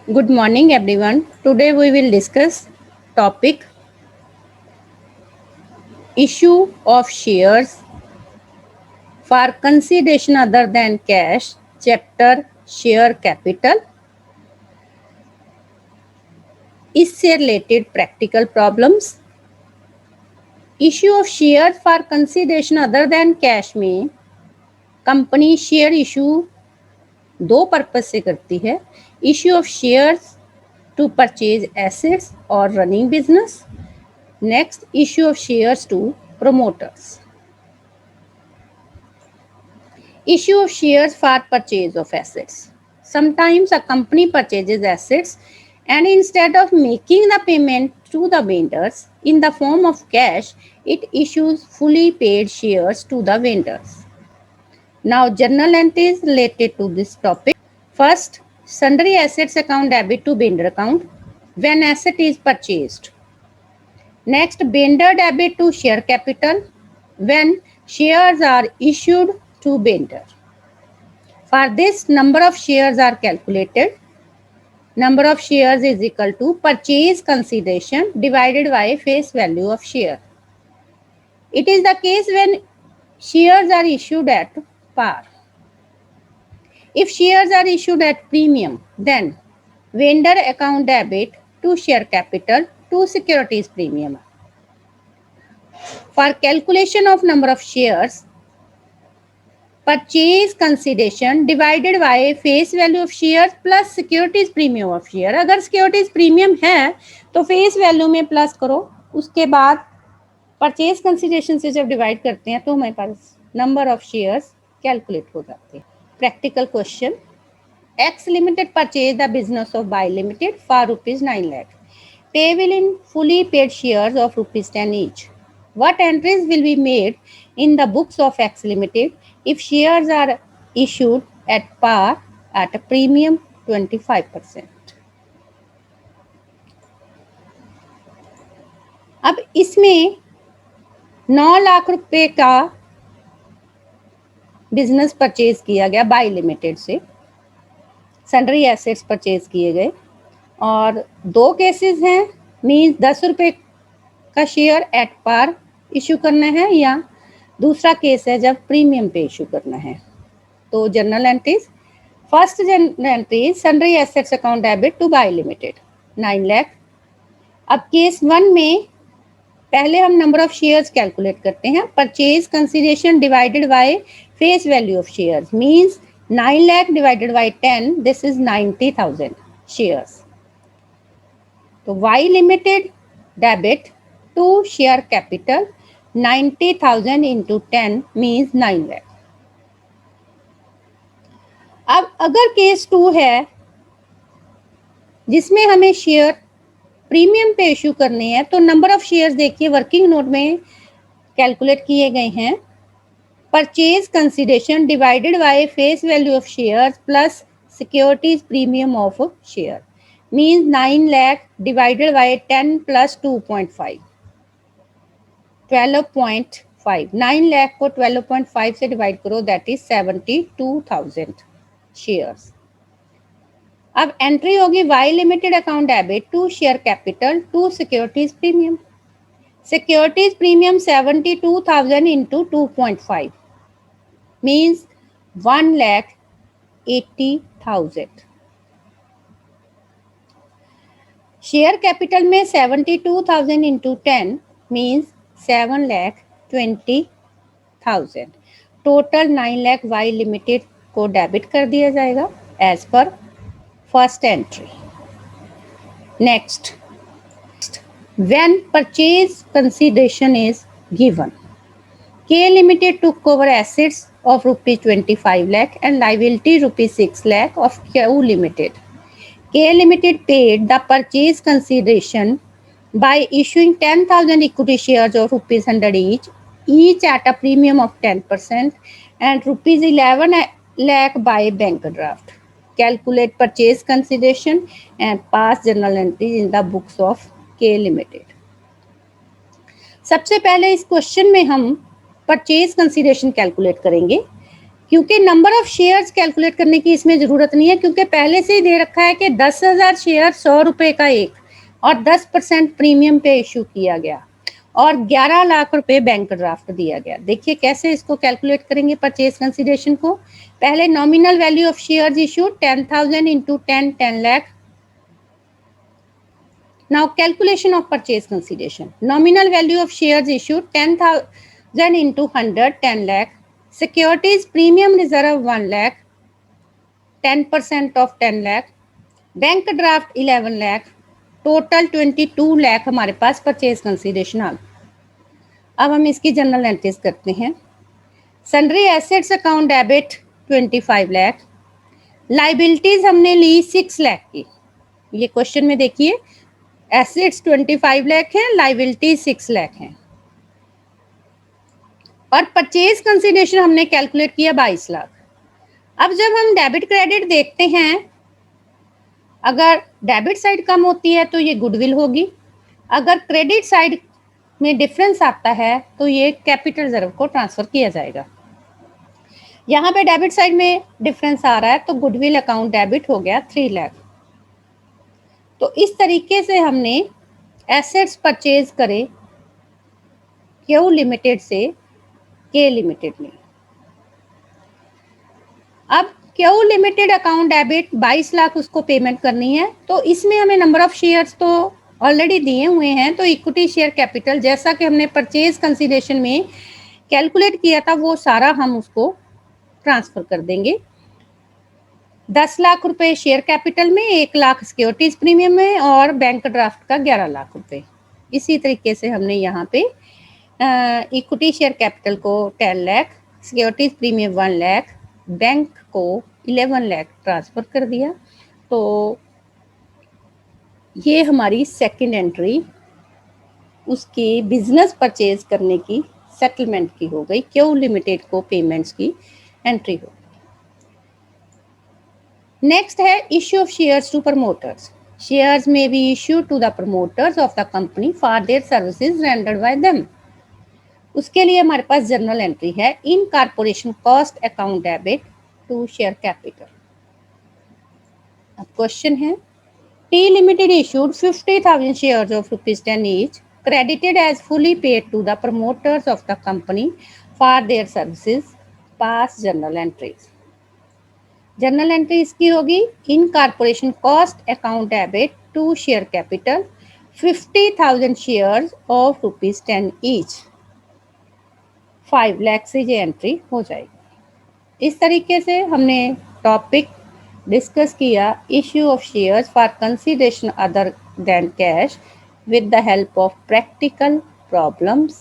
Good morning everyone. Today we will discuss topic issue of shares for consideration other than cash, chapter share capital. इससे related practical problems. Issue of shares for consideration other than cash में company share issue दो purpose से करती है. Issue of shares to purchase assets और running business. Next, issue of shares to promoters. Issue of shares for purchase of assets. Sometimes a company purchases assets and instead of making the payment to the vendors in the form of cash, it issues fully paid shares to the vendors. Now, journal entries related to this topic. First, sundry assets account debit to vendor account when asset is purchased. Next, vendor debit to share capital when shares are issued to vendor. For this, number of shares are calculated. Number of shares is equal to purchase consideration divided by face value of share. It is the case when shares are issued at par. If shares are issued at premium, then vendor account debit to share capital to securities premium. For calculation of number of shares, purchase consideration divided by face value of share plus securities premium of share. अगर securities premium है तो face value में plus करो, उसके बाद purchase consideration से जब divide करते हैं तो हमारे पास नंबर ऑफ शेयर्स कैलकुलेट हो जाते हैं. Practical question. X limited purchase the business of by limited for ₹9 lakh. Payable in fully paid shares of ₹10 each. What entries will be made in the books of X Limited if shares are issued at par at a premium 25%? अब इसमें 9 लाख रुपए का business purchase किया गया bye limited से. Sundry assets purchase किए गए और दो केसेस हैं. मीन्स 10 रुपए का शेयर एट पार इशू करना है या दूसरा केस है जब प्रीमियम पे इशू करना है. तो general entries. First general entry, sundry assets account debit to by limited 9 lakh. अब केस 1 में पहले हम नंबर ऑफ शेयर्स कैलकुलेट करते हैं. Purchase consideration divided by face value of shares means 9 lakh divided by 10, this is 90,000 shares. तो Y limited debit to share capital 90,000 into 10 means 9 lakh. अब अगर case 2 है जिसमें हमें शेयर प्रीमियम पे इशू करने हैं तो नंबर ऑफ शेयर्स देखिए वर्किंग नोट में कैलकुलेट किए गए हैं. Purchase consideration divided by face value of shares plus securities premium of share means 9 lakh divided by 10 plus 2.5 12.5. 9 lakh को 12.5 से डिवाइड करो, दैट इज 72,000 शेयर्स. अब एंट्री होगी Y limited account debit to share capital to securities premium. Securities premium 72,000 into 2.5 means 1,80,000. Share capital में 72,000 into 10 means 7,20,000. Total 9 lakh Y limited को debit कर दिया जाएगा as per first entry. Next, when purchase consideration is given, K limited took over assets of ₹25 lakh and liability ₹6 lakh of Q Limited. K Limited paid the purchase consideration by issuing 10,000 equity shares of ₹100 each at a premium of 10% and ₹11 lakh by bank draft. Calculate purchase consideration and pass journal entries in the books of K Limited. सबसे पहले इस question में हम purchase consideration calculate करेंगे. क्योंकि number of shares calculate करने की इसमें जरूरत नहीं है, क्योंकि पहले से ही दे रखा है कि 10,000 शेयर 100 रुपए का एक और 10% प्रीमियम पे इश्यू किया गया और 11 लाख रुपए बैंक ड्राफ्ट दिया गया। देखिए कैसे इसको कैलकुलेट करेंगे परचेज कंसीडरेशन को। पहले nominal value of shares issued 10,000 into 10 lakh. Now calculation of purchase consideration. Nominal value of shares issued 10,000 into 100 10 lakh. Securities premium reserve 1 lakh, 10% of 10 lakh. Bank draft 11 lakh, total 22 lakh हमारे पास purchase consideration आ गया। अब हम इसकी general entries करते हैं। Sundry assets account debit 25 lakh, liabilities हमने ली 6 लाख की। ये क्वेश्चन में देखिए एसेट्स 25 लाख हैं, लाइबिलिटी 6 लाख हैं और परचेज कंसीडरेशन हमने कैलकुलेट किया 22 लाख। अब जब हम डेबिट क्रेडिट देखते हैं, अगर डेबिट साइड कम होती है तो ये गुडविल होगी, अगर क्रेडिट साइड में डिफरेंस आता है तो ये कैपिटल रिजर्व को ट्रांसफर किया जाएगा। यहाँ पे डेबिट साइड में डिफरेंस आ रहा है तो गुडविल अकाउंट डेबिट हो गया 3 लाख। तो इस तरीके से हमने एसेट्स परचेज करे क्यू लिमिटेड से के लिमिटेड में। अब Q limited account debit 22 lakh उसको पेमेंट करनी है, तो इसमें हमें नंबर ऑफ शेयर्स तो ऑलरेडी दिए हुए हैं, तो इक्विटी शेयर कैपिटल जैसा कि हमने परचेज कंसीडरेशन में कैलकुलेट किया था वो सारा हम उसको ट्रांसफर कर देंगे। 10 लाख रुपए शेयर कैपिटल में, 1 लाख सिक्योरिटीज प्रीमियम में और बैंक ड्राफ्ट का 11 लाख रुपए। इसी तरीके से हमने यहाँ पे इक्विटी शेयर कैपिटल को 10 lakh, securities premium 1 lakh, bank को 11 लाख ट्रांसफर कर दिया। तो ये हमारी सेकंड एंट्री उसकी बिजनेस परचेज करने की सेटलमेंट की हो गई, क्यू लिमिटेड को पेमेंट्स की एंट्री हो गई। नेक्स्ट है issue of shares to promoters. Shares में be issue to the promoters of the company for their services rendered by them. उसके लिए हमारे पास जर्नल एंट्री है incorporation cost account debit to share capital. अब question है T limited issued 50,000 shares of ₹10 each credited as fully paid to the promoters of the company for their services. Pass journal entries. Journal entry इसकी होगी incorporation cost account debit to share capital 50,000 shares of ₹10 each। 5 lakh से ये entry हो जाएगी। इस तरीके से हमने टॉपिक डिस्कस किया issue of shares for consideration other than cash with the help of practical problems